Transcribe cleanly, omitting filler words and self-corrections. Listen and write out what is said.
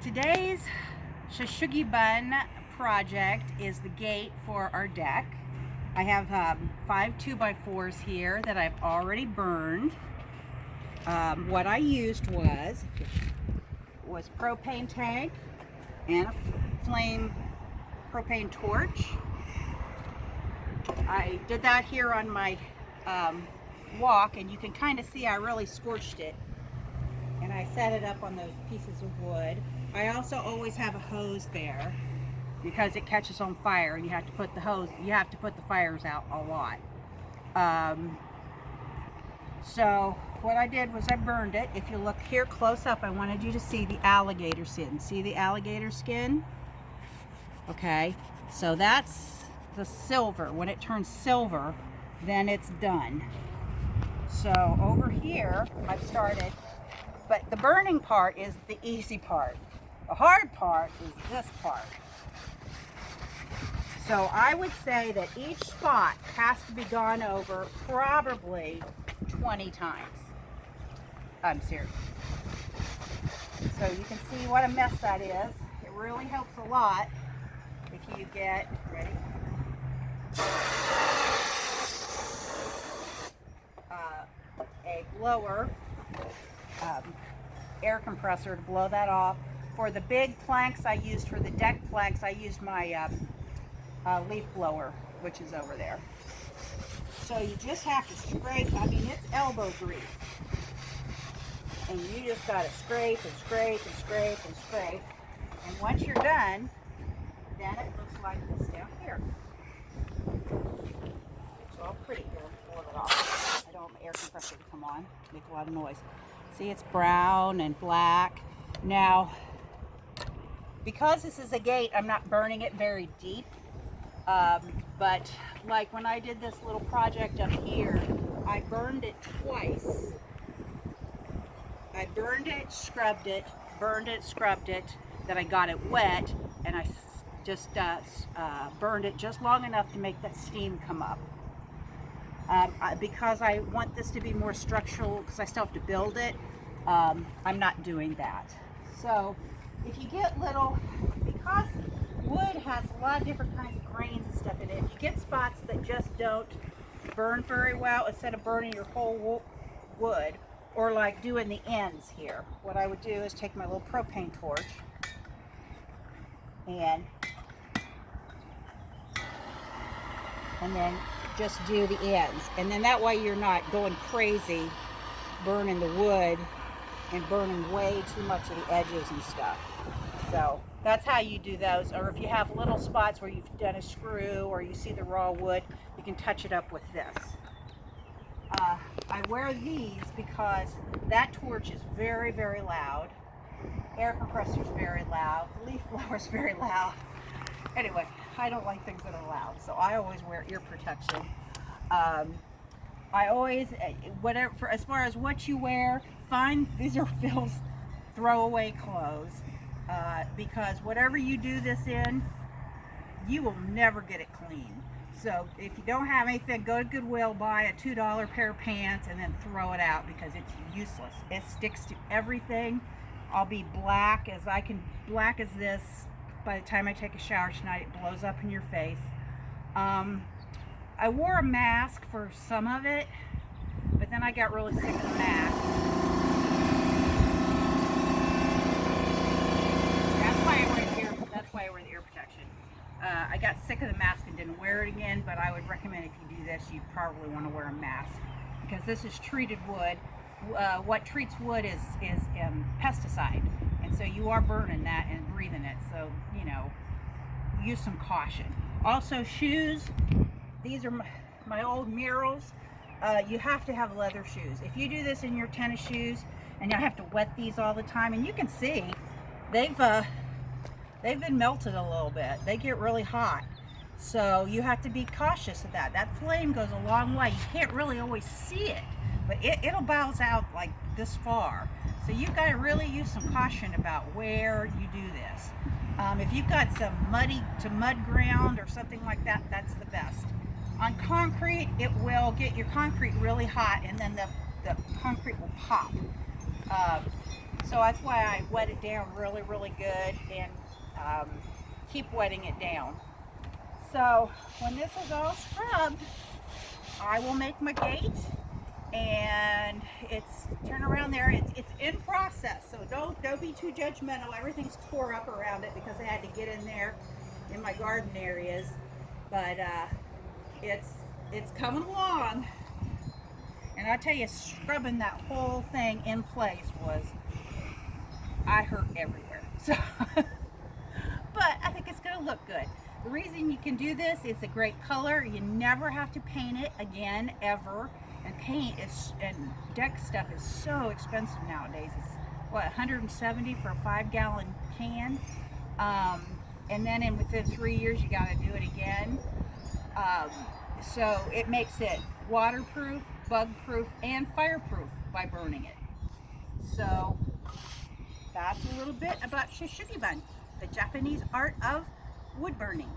Today's Shou Sugi bun project is the gate for our deck. I have 5 2x4s here that I've already burned. What I used was propane tank and a flame propane torch. I did that here on my walk, and you can kind of see I really scorched it. And I set it up on those pieces of wood. I also always have a hose there because it catches on fire, and you have to put the fires out a lot. So what I did was I burned it. If you look here close up, I wanted you to see the alligator skin. See the alligator skin? Okay, so that's the silver. When it turns silver, then it's done. So over here, I've started, but the burning part is the easy part. The hard part is this part. So I would say that each spot has to be gone over probably 20 times. I'm serious. So you can see what a mess that is. It really helps a lot if you get, ready? A blower, air compressor to blow that off. For the big planks I used, for the deck planks, I used my leaf blower, which is over there. So you just have to scrape. I mean, it's elbow grease. And you just got to scrape and scrape and scrape and scrape. And once you're done, then it looks like this down here. It's all pretty here. Pull it off. I don't want my air compressor to come on, make a lot of noise. See, it's brown and black. Now, because this is a gate, I'm not burning it very deep. But like when I did this little project up here, I burned it twice. I burned it, scrubbed it, scrubbed it, then I got it wet, and I just burned it just long enough to make that steam come up. Because I want this to be more structural, because I still have to build it, I'm not doing that. So if you get little, because wood has a lot of different kinds of grains and stuff in it, if you get spots that just don't burn very well, instead of burning your whole wood, or like doing the ends here, what I would do is take my little propane torch and then just do the ends, and then that way you're not going crazy burning the wood and burning way too much of the edges and stuff. So that's how you do those. Or if you have little spots where you've done a screw or you see the raw wood, you can touch it up with this. I wear these because that torch is very, very loud. Air compressor is very loud. The leaf blower is very loud. Anyway, I don't like things that are loud, so I always wear ear protection. I always, whatever, as far as what you wear, these are Phil's throwaway clothes, because whatever you do this in, you will never get it clean. So if you don't have anything, go to Goodwill, buy a $2 pair of pants, and then throw it out because it's useless. It sticks to everything. I'll be black as this. By the time I take a shower tonight, it blows up in your face. I wore a mask for some of it, but then I got really sick of the mask. That's why I wear the ear protection. I got sick of the mask and didn't wear it again, but I would recommend if you do this, you probably want to wear a mask, because this is treated wood. What treats wood is pesticide, and so you are burning that and breathing it, so you know, use some caution. Also, shoes, these are my old murals. You have to have leather shoes. If you do this in your tennis shoes and you have to wet these all the time, and you can see they've been melted a little bit. They get really hot, so you have to be cautious of that. That flame goes a long way. You can't really always see it, but it'll bounce out like this far. So you've got to really use some caution about where you do this. If you've got some mud ground or something like that, that's the best. On concrete, it will get your concrete really hot, and then the concrete will pop. Um, so that's why I wet it down really, really good and keep wetting it down. So when this is all scrubbed, I will make my gate, and it's turn around there. It's in process, so don't be too judgmental. Everything's tore up around it because I had to get in there in my garden areas, but it's coming along. And I tell you, scrubbing that whole thing in place was, I hurt everywhere. So, but I think it's gonna look good. The reason you can do this, it's a great color. You never have to paint it again, ever. And paint is, and deck stuff is so expensive nowadays. It's what, 170 for a 5-gallon can. And then within 3 years, you gotta do it again. So it makes it waterproof, bug-proof, and fireproof by burning it. So that's a little bit about Shou Sugi, the Japanese art of wood burning.